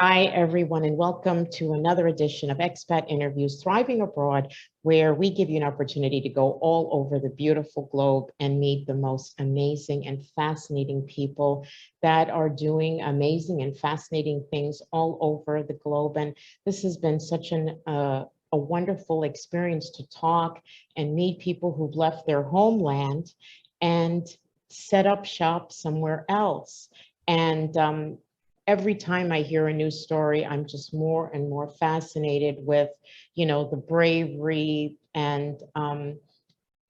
Hi, everyone, and welcome to another edition of Expat Interviews Thriving Abroad, where we give you an opportunity to go all over the beautiful globe and meet the most amazing and fascinating people that are doing amazing and fascinating things all over the globe. And this has been such a wonderful experience to talk and meet people who've left their homeland and set up shop somewhere else. And every time I hear a new story, I'm just more and more fascinated with, the bravery and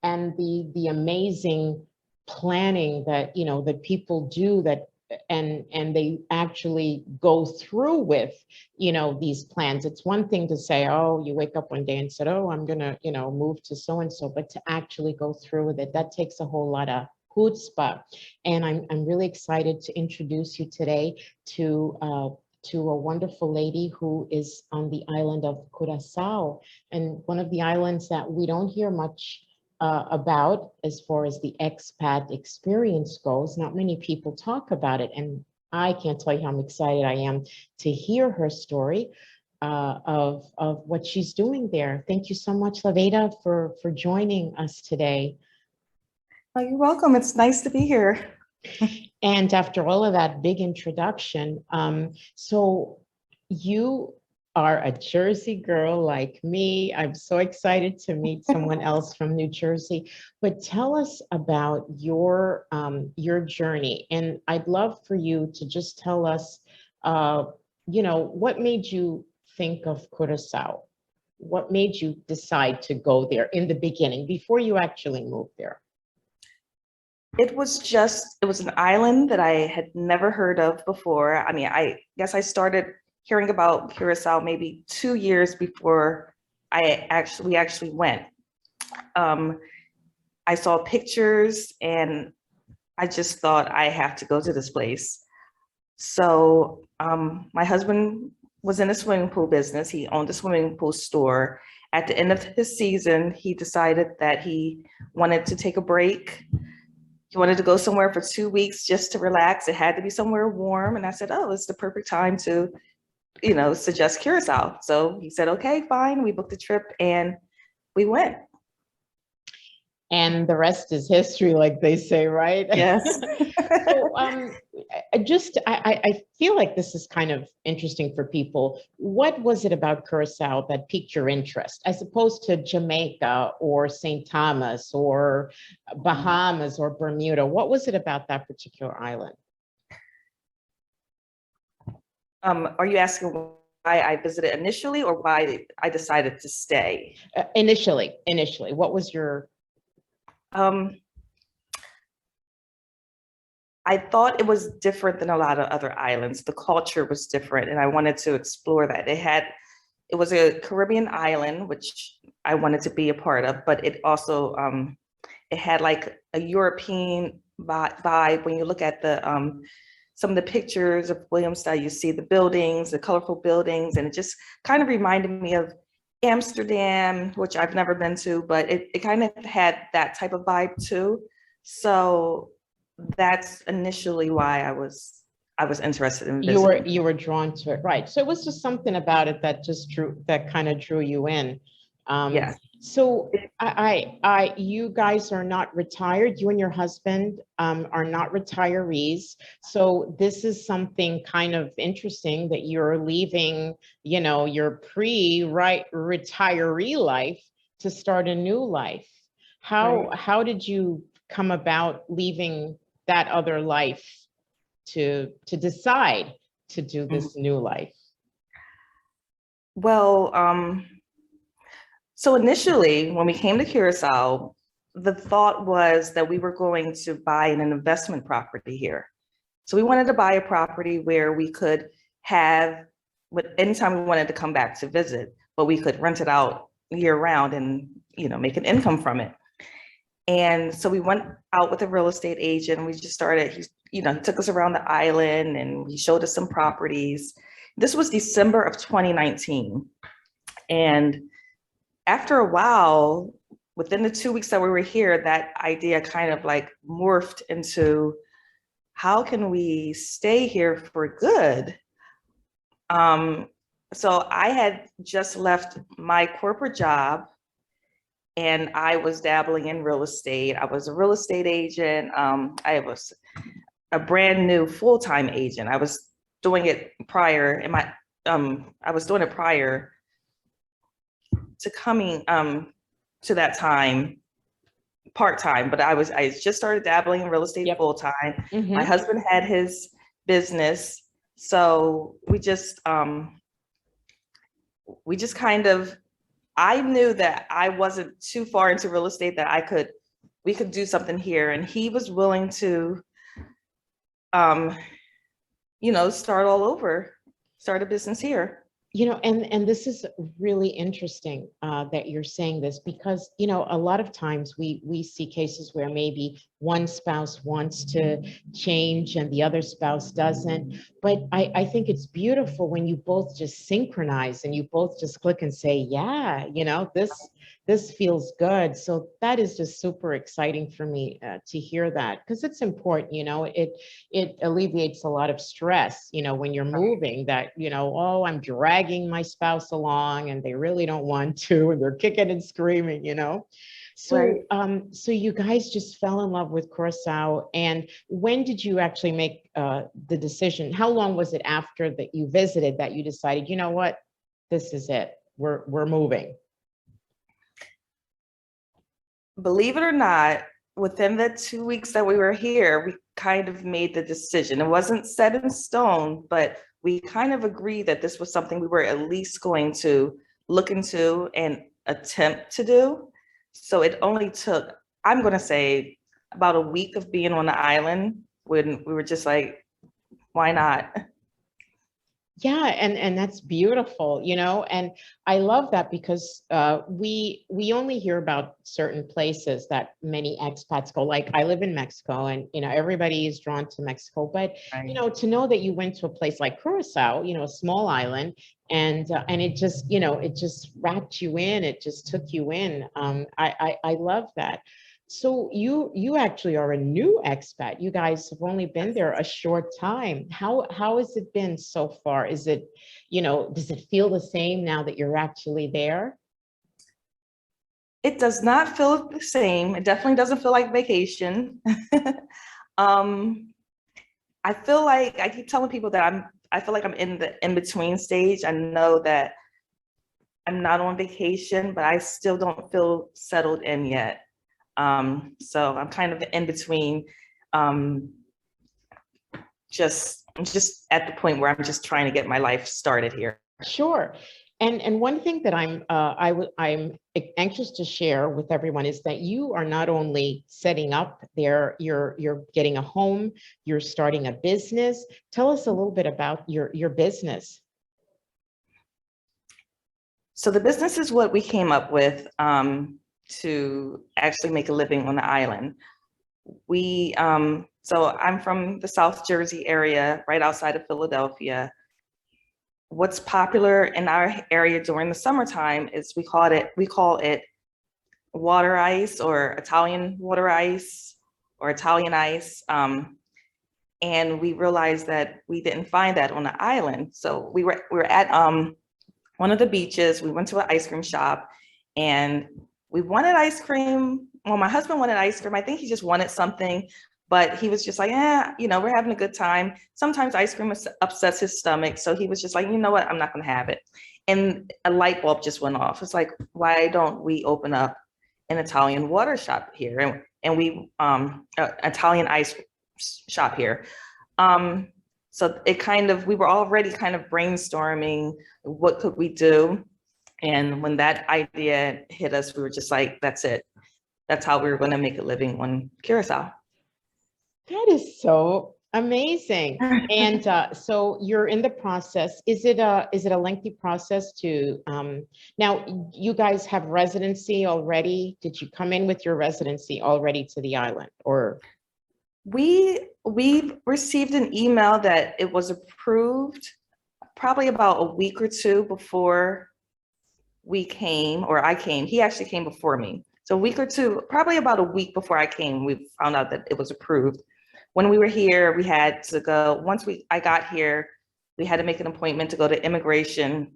the amazing planning that that people do that and they actually go through with these plans. It's one thing to say, oh, you wake up one day and said, oh, I'm gonna move to so and so, but to actually go through with it, that takes a whole lot of chutzpah. And I'm really excited to introduce you today to a wonderful lady who is on the island of Curaçao, and one of the islands that we don't hear much about as far as the expat experience goes. Not many people talk about it, and I can't tell you how excited I am to hear her story of what she's doing there. Thank you so much, Lavada, for joining us today. Oh, you're welcome. It's nice to be here. And after all of that big introduction, so you are a Jersey girl like me. I'm so excited to meet someone else from New Jersey. But tell us about your journey, and I'd love for you to just tell us, what made you think of Curacao? What made you decide to go there in the beginning before you actually moved there? It was an island that I had never heard of before. I mean, I guess I started hearing about Curacao maybe 2 years before we actually went. Um, I saw pictures and I just thought I have to go to this place. So my husband was in a swimming pool business. He owned a swimming pool store. At the end of his season, he decided that he wanted to take a break. He wanted to go somewhere for 2 weeks just to relax. It had to be somewhere warm. And I said, oh, it's the perfect time to, suggest Curacao. So he said, okay, fine. We booked a trip and we went. And the rest is history, like they say, right? Yes. So I feel like this is kind of interesting for people. What was it about Curacao that piqued your interest, as opposed to Jamaica or St. Thomas or Bahamas or Bermuda? What was it about that particular island? Are you asking why I visited initially or why I decided to stay? Initially, what was your I thought it was different than a lot of other islands. The culture was different, and I wanted to explore that. It was a Caribbean island, which I wanted to be a part of, but it also it had like a European vibe. When you look at the some of the pictures of Williamstown, you see the buildings, the colorful buildings, and it just kind of reminded me of Amsterdam, which I've never been to, but it kind of had that type of vibe too. So that's initially why I was interested in visiting. you were drawn to it, right? So it was just something about it that kind of drew you in. Yes. So you guys are not retired. You and your husband are not retirees. So this is something kind of interesting that you're leaving, your retiree life to start a new life. How did you come about leaving that other life to decide to do this new life? Well, so initially when we came to Curacao, the thought was that we were going to buy an investment property here. So we wanted to buy a property where we could have, anytime we wanted to come back to visit, but we could rent it out year round and, make an income from it. And so we went out with a real estate agent and we just started, he took us around the island and he showed us some properties. This was December of 2019. And after a while, within the 2 weeks that we were here, that idea kind of like morphed into, how can we stay here for good? So I had just left my corporate job and I was dabbling in real estate. I was a real estate agent. I was a brand new full-time agent. I was doing it prior in my, I was doing it prior to coming to that time part-time, but I just started dabbling in real estate Yep. full-time. My Mhm. husband had his business, so we just kind of, I knew that I wasn't too far into real estate that we could do something here, and he was willing to um start all over, start a business here. And this is really interesting that you're saying this because, a lot of times we see cases where maybe one spouse wants to change and the other spouse doesn't. But I think it's beautiful when you both just synchronize and you both just click and say, yeah, this feels good. So that is just super exciting for me to hear that because it's important, it alleviates a lot of stress, when you're moving that, oh, I'm dragging my spouse along and they really don't want to, and they're kicking and screaming. Right. So you guys just fell in love with Curacao. And when did you actually make the decision? How long was it after that you visited that you decided, you know what, this is it, we're moving? Believe it or not, within the 2 weeks that we were here, we kind of made the decision. It wasn't set in stone, but we kind of agreed that this was something we were at least going to look into and attempt to do. So it only took, I'm going to say, about a week of being on the island when we were just like, why not? Yeah, and that's beautiful, and I love that because we only hear about certain places that many expats go. Like I live in Mexico, and everybody is drawn to Mexico, but Right. to know that you went to a place like Curacao, a small island, and it just wrapped you in, it just took you in. I love that. So you actually are a new expat. You guys have only been there a short time. How has it been so far? Is it, does it feel the same now that you're actually there? It does not feel the same. It definitely doesn't feel like vacation. um, I feel like I keep telling people that I feel like I'm in the in-between stage. I know that I'm not on vacation, but I still don't feel settled in yet. So I'm kind of in between. Um, I'm just at the point where I'm just trying to get my life started here. Sure. And one thing that I'm anxious to share with everyone is that you are not only setting up there, you're getting a home, you're starting a business. Tell us a little bit about your business. So the business is what we came up with to actually make a living on the island. So I'm from the South Jersey area, right outside of Philadelphia. What's popular in our area during the summertime is we call it water ice or Italian water ice or Italian ice. And we realized that we didn't find that on the island. So we were at one of the beaches. We went to an ice cream shop and we wanted ice cream. Well, my husband wanted ice cream. I think he just wanted something, but he was just like, yeah, we're having a good time. Sometimes ice cream upsets his stomach. So he was just like, you know what, I'm not gonna have it. And a light bulb just went off. It's like, why don't we open up an Italian water shop here? And we, Italian ice shop here. So we were already kind of brainstorming what could we do. And when that idea hit us, we were just like, that's it. That's how we were going to make a living on Curacao. That is so amazing. And so you're in the process. Is it a lengthy process to now you guys have residency already? Did you come in with your residency already to the island or? We received an email that it was approved probably about a week or two before we came, or I came. He actually came before me. So a week or two, probably about a week before I came, we found out that it was approved. When we were here, we had to go, I got here, We had to make an appointment to go to immigration,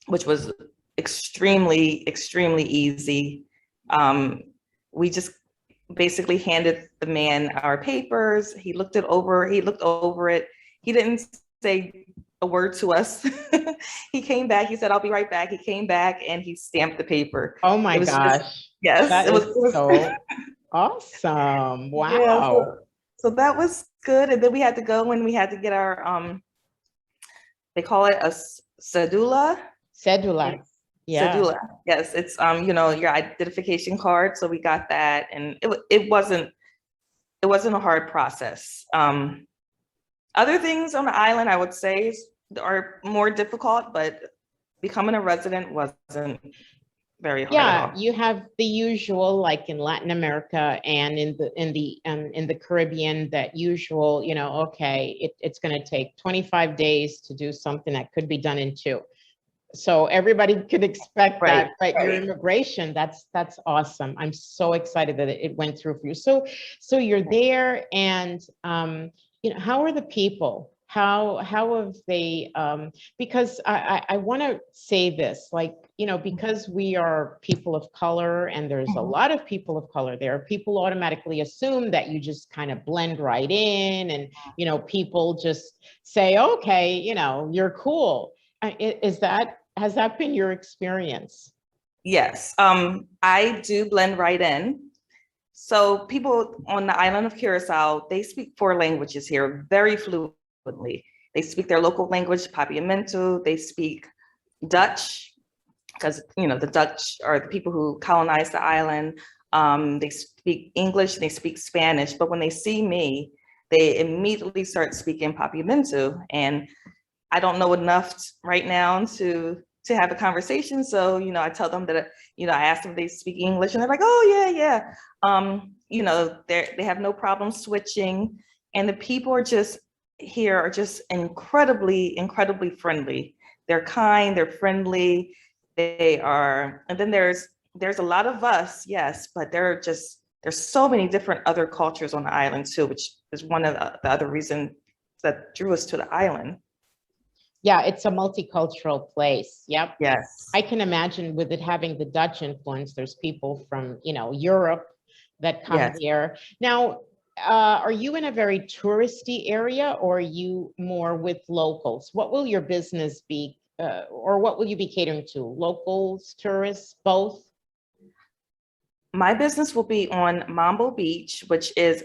which was extremely, extremely easy. We just basically handed the man our papers. He looked it over. He looked over it. He didn't say a word to us. He came back. He said, "I'll be right back." He came back and he stamped the paper. Oh my It was gosh. just, yes, That it was, is so awesome. yeah, Wow. so that was good. And then we had to go and we had to get our they call it a cedula. Cedula. Yeah. Cedula. Yes, it's your identification card. So we got that, and it wasn't a hard process. Other things on the island, I would say, are more difficult, but becoming a resident wasn't very hard at all. You have the usual, like in Latin America and in the Caribbean, that usual, okay, it's going to take 25 days to do something that could be done in 2. So everybody could expect Right, that, but your right. immigration, that's awesome. I'm so excited that it went through for you. So you're there, and how are the people? How have they, because I want to say this, like, because we are people of color and there's a lot of people of color there, people automatically assume that you just kind of blend right in, and, people just say, okay, you're cool. Has that been your experience? Yes, I do blend right in. So people on the island of Curacao, they speak 4 languages here very fluently. They speak their local language, Papiamento. They speak Dutch, because the Dutch are the people who colonized the island. They speak English, they speak Spanish, but when they see me, they immediately start speaking Papiamento, and I don't know enough right now to have a conversation. So, I tell them that, I ask them if they speak English, and they're like, "Oh, yeah, yeah." They have no problem switching, and the people here are just incredibly, incredibly friendly. They're kind, they're friendly, and then there's a lot of us, yes, but there's so many different other cultures on the island too, which is one of the other reasons that drew us to the island. Yeah, it's a multicultural place. Yep. Yes. I can imagine with it having the Dutch influence, there's people from, Europe that come Yes. here. Now, are you in a very touristy area, or are you more with locals? What will your business be, or what will you be catering to? Locals, tourists, both? My business will be on Mambo Beach, which is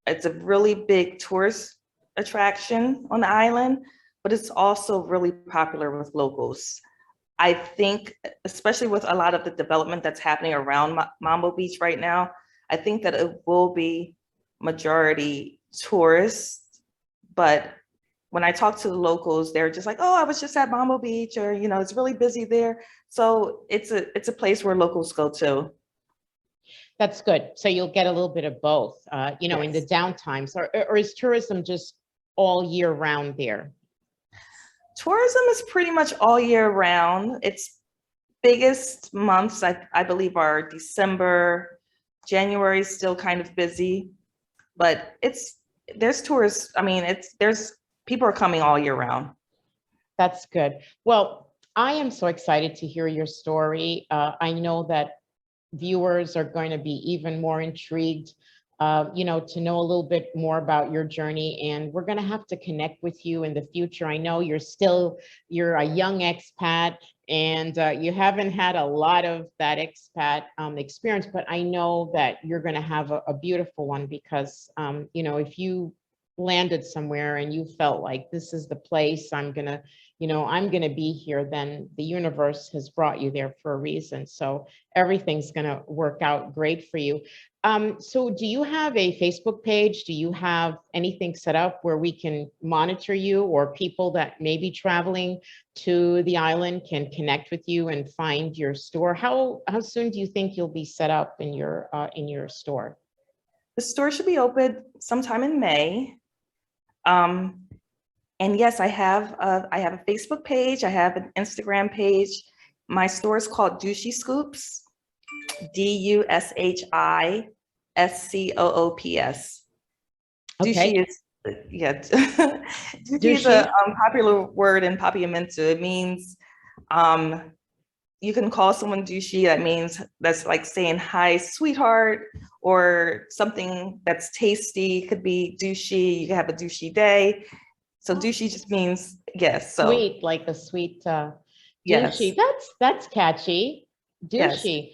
it's a really big tourist attraction on the island, but it's also really popular with locals. I think, especially with a lot of the development that's happening around Mambo Beach right now, I think that it will be majority tourists. But when I talk to the locals, they're just like, "Oh, I was just at Mambo Beach," or, "It's really busy there." So it's a place where locals go to. That's good. So you'll get a little bit of both, in the Yes. downtimes, or is tourism just all year round there? Tourism is pretty much all year round. Its biggest months, I believe, are December. January is still kind of busy, but there's tourists. I mean, there's people are coming all year round. That's good. Well, I am so excited to hear your story. I know that viewers are going to be even more intrigued, to know a little bit more about your journey. And we're going to have to connect with you in the future. I know you're a young expat, and you haven't had a lot of that expat experience, but I know that you're going to have a beautiful one, because, if you landed somewhere and you felt like this is the place I'm going to be here, then the universe has brought you there for a reason. So everything's going to work out great for you. So do you have a Facebook page? Do you have anything set up where we can monitor you, or people that may be traveling to the island can connect with you and find your store? How soon do you think you'll be set up in your store? The store should be open sometime in May. And yes, I have a Facebook page. I have an Instagram page. My store is called Dushi Scoops, DUSHISCOOPS. Okay. Dushi is Yeah, douchey is a Douchey? popular word in Papiamento. It means you can call someone douchey. That means that's like saying hi, sweetheart, or something that's tasty could be douchey. You can have a douchey day. So douchey just means yes. So Sweet, like a sweet yes, douchey. That's catchy. yes. Douchey.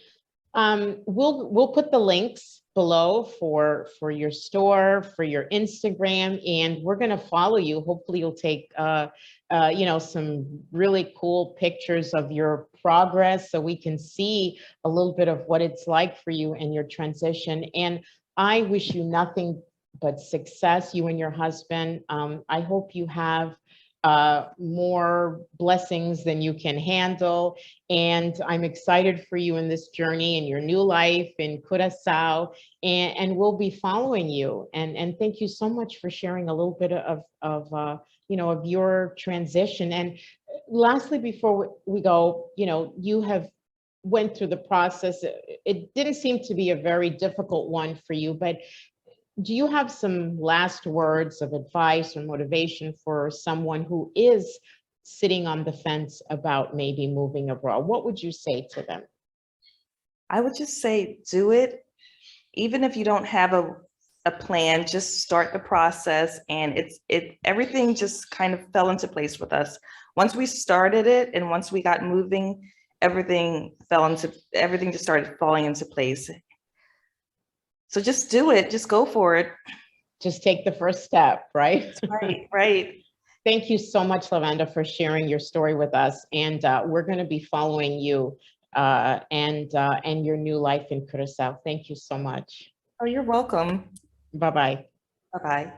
We'll put the links below for your store, for your Instagram, and we're gonna follow you. Hopefully, you'll take some really cool pictures of your progress, so we can see a little bit of what it's like for you and your transition. And I wish you nothing but success, you and your husband. I hope you have more blessings than you can handle. And I'm excited for you in this journey and your new life in Curaçao. And we'll be following you. And thank you so much for sharing a little bit of your transition. And lastly, before we go, you have went through the process. It didn't seem to be a very difficult one for you, but do you have some last words of advice or motivation for someone who is sitting on the fence about maybe moving abroad? What would you say to them? I would just say do it. Even if you don't have a plan, just start the process. And everything just kind of fell into place with us. Once we started it and once we got moving, everything just started falling into place. So just do it, just go for it. Just take the first step, right? Right, right. Thank you so much, Lavanda, for sharing your story with us. And we're going to be following you and your new life in Curacao. Thank you so much. Oh, you're welcome. Bye-bye. Bye-bye.